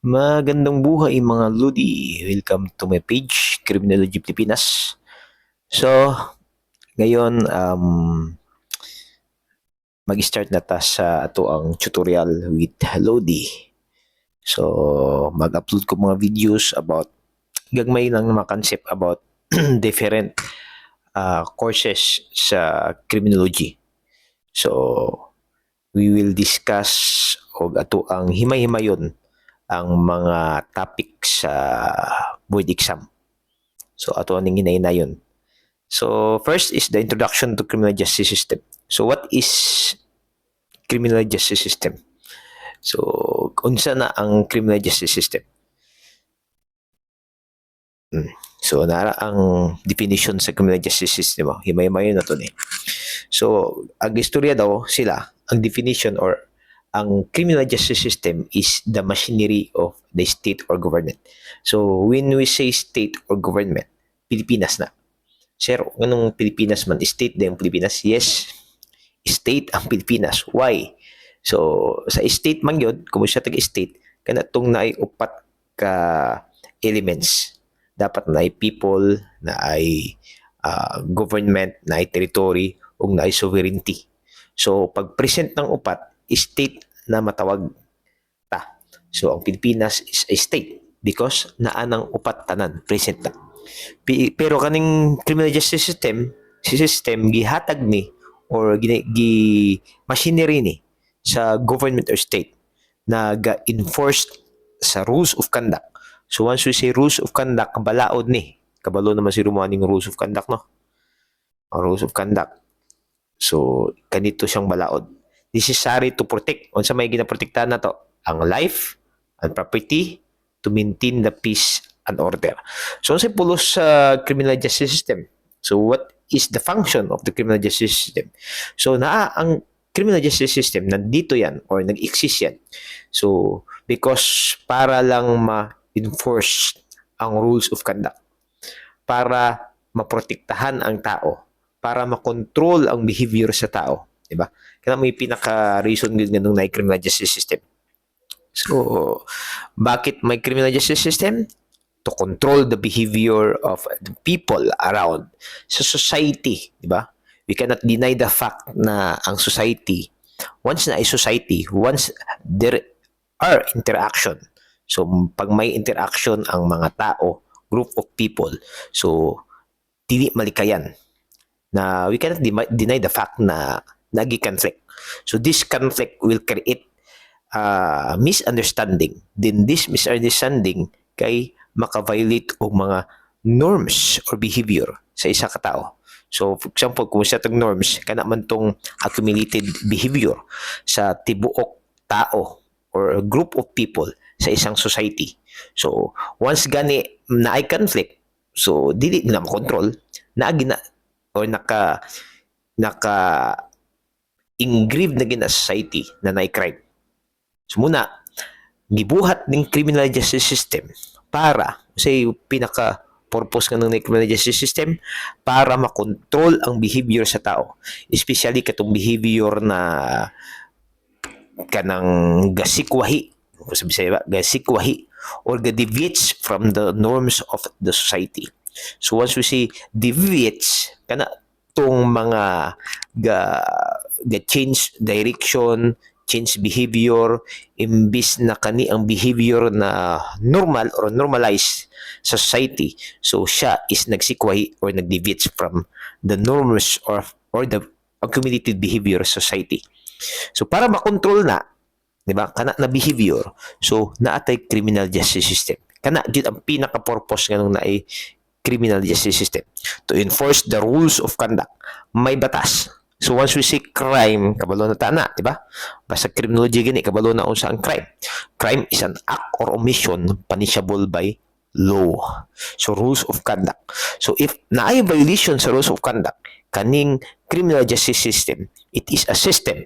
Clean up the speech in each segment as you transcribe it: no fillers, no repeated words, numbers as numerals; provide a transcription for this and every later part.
Magandang buhay mga Lodi. Welcome to my page, Criminology Pilipinas. So, ngayon, mag-start na ta sa ato ang tutorial with Lodi. So, mag-upload ko mga videos about, gagmay lang na mga concept about different courses sa criminology. So, we will discuss og ato ang himay-himayon ang mga topic sa board exam. So, ato ang hinay-nayon. So, first is the introduction to criminal justice system. So, what is criminal justice system? So, unsa na ang criminal justice system? So, nara ang definition sa criminal justice system. Himay-himayon na to ni. So, ang istorya daw sila, ang definition or ang criminal justice system is the machinery of the state or government. So, when we say state or government, Pilipinas na. Sir, anong Pilipinas man? State din Pilipinas? Yes, state ang Pilipinas. Why? So, sa state man yun, kung siya tag-state, kana itong naay upat ka elements. Dapat na ay people, na ay government, na ay territory, o na ay sovereignty. So, pag present ng upat, state na matawag ta. So, ang Pilipinas is a state because naanang upat tanan, present na. Pero kaning criminal justice system, gihatag ni or machinery ni sa government or state na ga-enforce sa rules of conduct. So once we say rules of conduct, balaod ni. Kabalo naman si Romaning rules of conduct, no? Ang rules of conduct. So, kanito siyang balaod. Necessary to protect. Unsa may ginaprotektahan na to? Ang life and property to maintain the peace and order. So, sa pulos sa criminal justice system. So, what is the function of the criminal justice system? So, ang criminal justice system, nandito yan or nag-exist yan. So, because para lang ma-enforce ang rules of conduct, para maprotektahan ang tao, para makontrol ang behavior sa tao, di ba? Kaya may pinaka-reason ng criminal justice system. So, bakit may criminal justice system? To control the behavior of the people around sa society, di ba? We cannot deny the fact na ang society, once na ay society, once there are interaction, so pag may interaction ang mga tao, group of people, so dili malikayan na we cannot deny the fact na nagi conflict. So this conflict will create misunderstanding. Then this misunderstanding kay maka-violate og mga norms or behavior sa isa ka tao. So, for example, kung sa itong norms, kana man tong accumulated behavior sa tibuok tao or a group of people sa isang society. So, once gani na ay conflict, so, dili na makontrol, or naka-engrave na gina society na na-crime. So, muna, gibuhat ng criminal justice system para, say, pinaka-purpose ng criminal justice system para makontrol ang behavior sa tao. Especially katong behavior na kanang gasikwahi, kung sabi sa iba, gasikwahi, or deviates from the norms of the society. So once we say deviates, kana tong mga change direction, change behavior, imbis na kani ang behavior na normal or normalized sa society. So siya is nagsikwahi or nagdeviates from the norms or the accumulated behavior of society. So para makontrol na, di ba, kana na behavior, so naatay criminal justice system. Kana gyud ang pinaka-purpose nganong naay criminal justice system, to enforce the rules of conduct. May batas. So once we say crime, kabalo na tana, di ba? Basta criminology gani, kabalo na unsa ang crime. Crime is an act or omission punishable by law. So rules of conduct. So if naay violation sa rules of conduct, kaning criminal justice system, it is a system.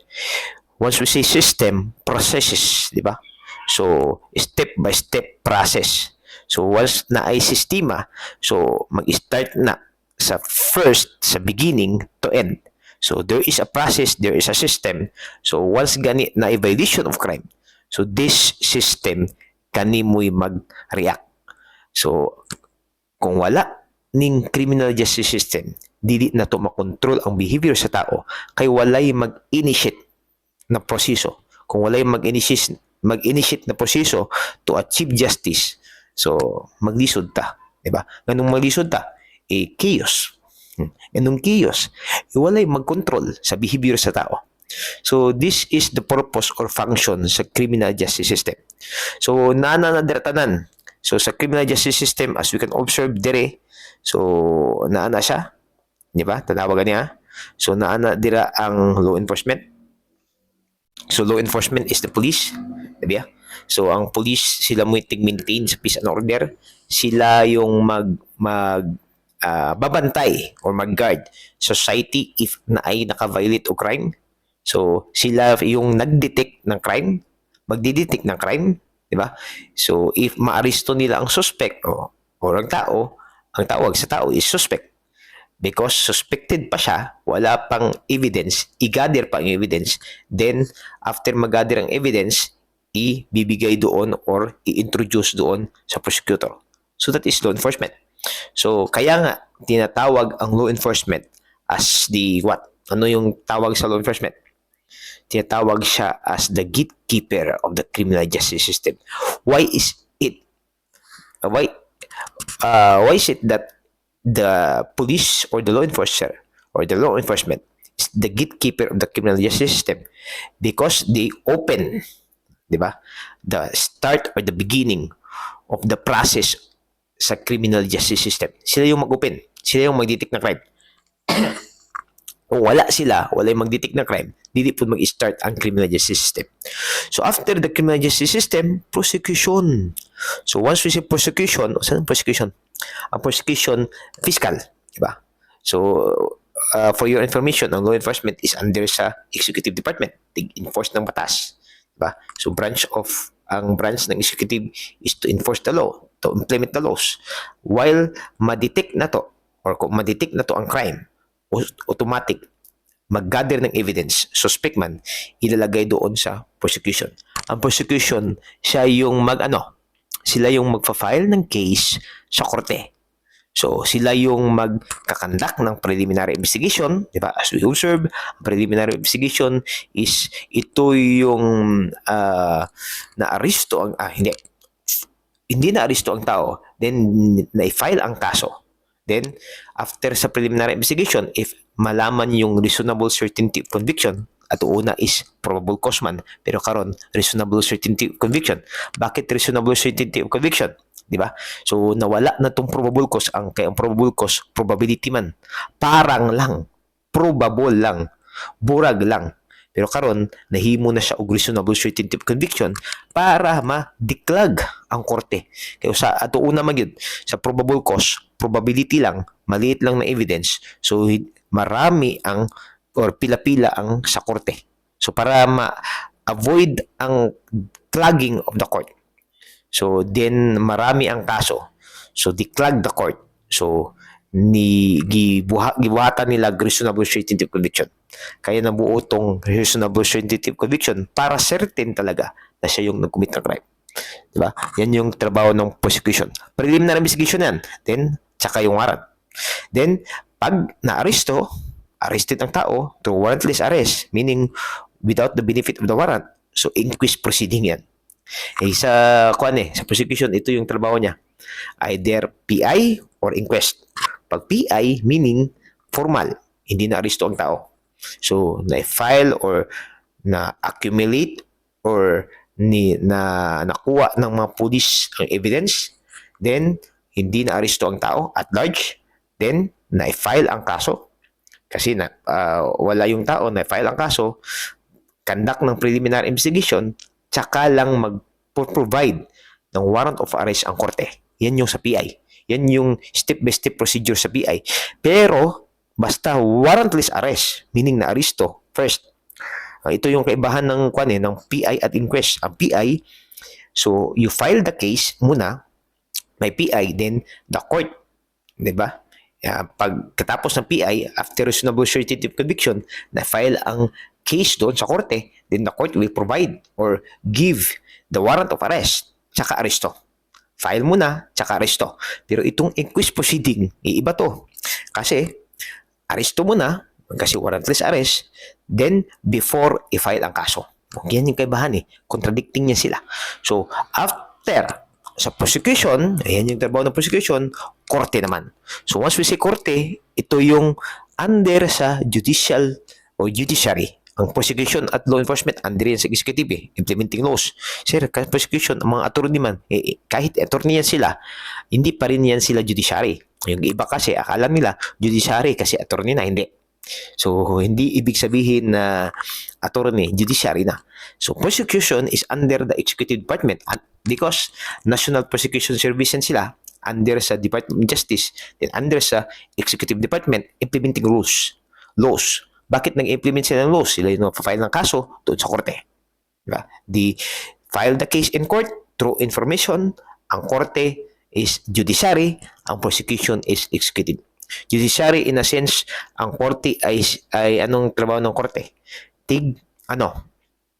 Once we say system, processes, di ba? So step by step process. So once naay sistema, so mag-start na sa first, sa beginning to end. So there is a process, there is a system. So once gani na violation of crime, so this system kanimoy mag-react. So, kung wala ning criminal justice system, dili na to makontrol ang behavior sa tao, kay walay mag-initiate na proseso. Kung walay mag-initiate na proseso to achieve justice, so maglisod ta, di ba? Ganung maglisod ta, chaos. Ganung chaos, walay mag-control sa behavior sa tao. So this is the purpose or function sa criminal justice system. So nananadiratanan. So sa criminal justice system, as we can observe dire, so naana siya, di ba? Tanawagan niya. So naana dira ang law enforcement. So law enforcement is the police, di ba? So ang police sila mo maintain sa peace and order. Sila yung babantay or mag-guard society if na ay naka-violate o crime. So sila yung nag-detect ng crime, magdi-detect ng crime, di ba? So if maaresto nila ang suspect or ang tawag sa tao is suspect. Because suspected pa siya, wala pang evidence, i-gather pa ang evidence, then after mag-gather ang evidence, ibibigay doon or i-introduce doon sa prosecutor. So that is law enforcement. So kaya nga tinatawag ang law enforcement as the what? Ano yung tawag sa law enforcement? Tinatawag siya as the gatekeeper of the criminal justice system. Why is it that the police or the law enforcer or the law enforcement is the gatekeeper of the criminal justice system? Because they open, di ba, the start or the beginning of the process sa criminal justice system. Sila yung mag-open, sila yung mag-detect ng crime. Kung wala yung mag-detect ng crime, hindi po mag-start ang criminal justice system. So after the criminal justice system, prosecution. So once we say prosecution, saan prosecution? Ang prosecution, fiscal, di ba? So for your information, ang law enforcement is under sa executive department, enforce ng batas, di ba? So ang branch ng executive is to enforce the law, to implement the laws. While ma-detect na to or kung ma-detect na to ang crime, automatic mag-gather ng evidence, suspect man, ilalagay doon sa prosecution. Ang prosecution, sila yung magfa-file ng case sa korte. So, sila yung magkakandak ng preliminary investigation, di ba? As we observe, preliminary investigation is ito yung na-aristo hindi na-aristo ang tao, then na-file ang kaso. Then, after sa preliminary investigation, if malaman yung reasonable certainty of conviction, at una is probable cause man, pero karon reasonable certainty of conviction. Bakit reasonable certainty of conviction? Di ba? So, nawala na tong probable cause. Ang probable cause, probability man. Parang lang. Probable lang. Burag lang. Pero karon nahimo na siya og reasonable certainty of conviction para ma-declag ang korte. Kaya sa ato una magyud sa probable cause, probability lang, maliit lang na evidence. So marami ang or pila-pila ang sa korte. So para ma-avoid ang clogging of the court. So then marami ang kaso. So declag the court. So gibuhatan nila reasonable certainty of conviction. Kaya nabuo tong reasonable certainty of conviction para certain talaga na siya yung nag-commit ng crime. Diba? Yan yung trabaho ng prosecution. Preliminary investigation yan. Then, tsaka yung warrant. Then, pag arrested ang tao to warrantless arrest, meaning without the benefit of the warrant, so inquest proceeding yan. Sa prosecution, ito yung trabaho niya. Either PI or inquest. Pag PI, meaning formal, hindi na aresto ang tao. So, na-file or na-accumulate or nakuha ng mga police ang evidence, then hindi na aresto ang tao at large, then na-file ang kaso. Kasi wala yung tao, na-file ang kaso, conduct ng preliminary investigation, tsaka lang mag-provide ng warrant of arrest ang korte. Yan yung sa PI. Yan yung step-by-step procedure sa PI. Pero, basta warrantless arrest, meaning na aresto, first. Ito yung kaibahan ng PI at inquest. Ang PI, so you file the case muna, may PI, then the court, di ba? Pagkatapos ng PI, after reasonable certainty of conviction, na-file ang case doon sa korte, then the court will provide or give the warrant of arrest. tsaka aresto. File muna, tsaka aresto. Pero itong inquest proceeding, iba to. Kasi, aresto muna, kasi warrantless arrest, then before i-file ang kaso. Yan yung kaibahan eh. Contradicting niya sila. So, after sa prosecution, ayan yung trabaho ng prosecution, korte naman. So, once we say korte, ito yung under sa judicial o judiciary. Ang prosecution at law enforcement, under yan sa executive implementing laws. Sir, prosecution, ang mga attorney man, kahit attorney yan sila, hindi pa rin yan sila judiciary. Yung iba kasi, akala nila, judiciary kasi attorney na, hindi. So, hindi ibig sabihin na attorney, judiciary na. So, prosecution is under the executive department because National Prosecution Service yan sila, under sa Department of Justice, then under sa executive department, implementing laws. Bakit nag-implement sila ng laws? Sila yung file ng kaso doon sa korte. Diba? They file the case in court through information. Ang korte is judiciary, ang prosecution is executive. Judiciary, in a sense, ang korte ay anong trabaho ng korte?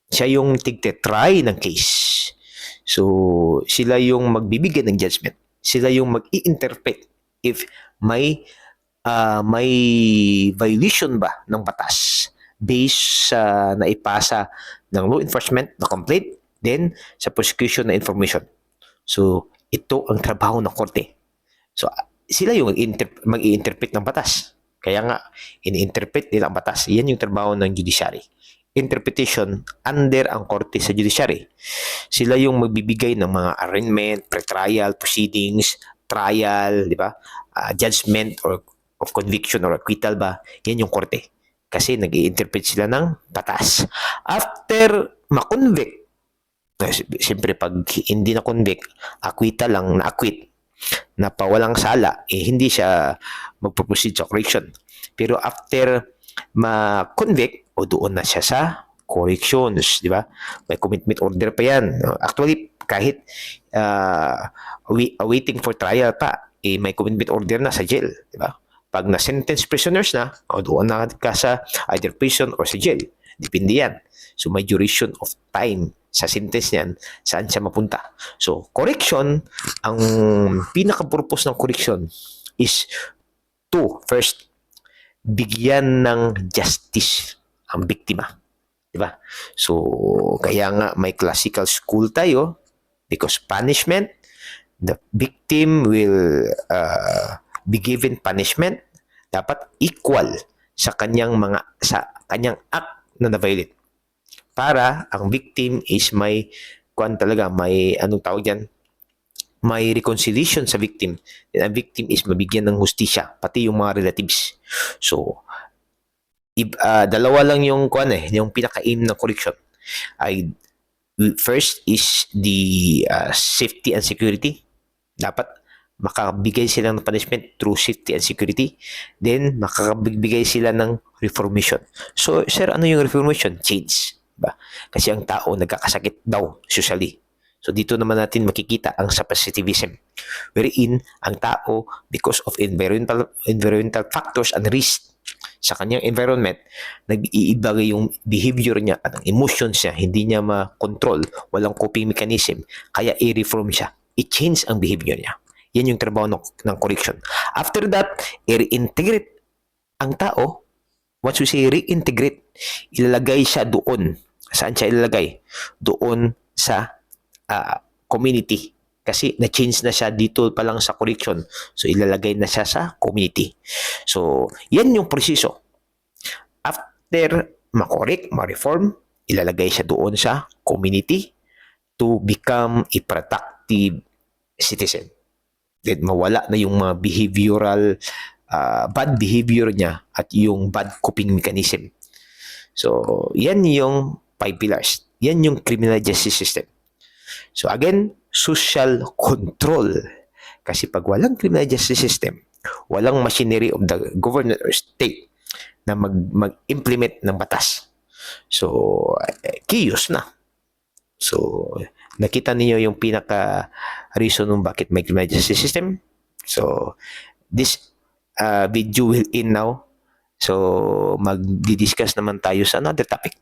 Siya yung tig-try ng case. So, sila yung magbibigay ng judgment. Sila yung mag-i-interpret if may violation ba ng batas based sa naipasa ng law enforcement na complaint, then sa prosecution na information. So, ito ang trabaho ng korte. So, sila yung mag-i-interpret ng batas. Kaya nga, ini-interpret nila ang batas. Yan yung trabaho ng judiciary. Interpretation under ang korte sa judiciary. Sila yung magbibigay ng mga arraignment, pre-trial, proceedings, trial, di ba? Judgment or of conviction or acquittal ba? Yan yung korte. Kasi nag-i-interpret sila ng batas. After ma-convict, siyempre pag hindi na-convict, acquittal lang, na-acquit, na pawalang sala, hindi siya magpo-proceed sa correction. Pero after ma-convict, o doon na siya sa corrections, di ba? May commitment order pa yan. Actually, kahit waiting for trial pa, may commitment order na sa jail, di ba? Pag na-sentence prisoners na, o doon na ka sa either prison or sa jail. Depende yan. So, may duration of time sa sentence niyan, saan siya mapunta. So, correction, ang pinaka-purpose ng correction is to, first, bigyan ng justice ang biktima. Diba? So, kaya nga may classical school tayo because punishment, the victim will be given punishment dapat equal sa kanyang act na na-violate. Para ang victim is may anong tawag diyan? May reconciliation sa victim. And ang victim is mabigyan ng hustisya, pati yung mga relatives. So, dalawa lang yung yung pinaka-aim ng correction. First is the safety and security. Dapat makabigay sila ng punishment through safety and security. Then, makabigay sila ng reformation. So, sir, ano yung reformation? Change. Diba? Kasi ang tao nagkakasakit daw socially. So, dito naman natin makikita ang positivism. Wherein, ang tao, because of environmental factors and risk sa kanyang environment, nag-iiba yung behavior niya at ang emotions niya, hindi niya ma-control, walang coping mechanism, kaya i-reform siya. I-change ang behavior niya. Yan yung trabaho ng correction. After that, i-reintegrate ang tao. Once we say reintegrate, ilalagay siya doon. Saan siya ilalagay? Doon sa community. Kasi na-change na siya dito pa lang sa correction. So, ilalagay na siya sa community. So, yan yung proseso. After ma-correct, ma-reform, ilalagay siya doon sa community to become a productive citizen. Then, mawala na yung mga behavioral bad behavior niya at yung bad coping mechanism. So, yan yung 5 pillars. Yan yung criminal justice system. So, again, social control. Kasi pag walang criminal justice system, walang machinery of the government or state na mag-implement ng batas. So, chaos na. So, nakita niyo yung pinaka-reason ng bakit may criminal justice system. So, this video will end now. So, magdi-discuss naman tayo sa another topic.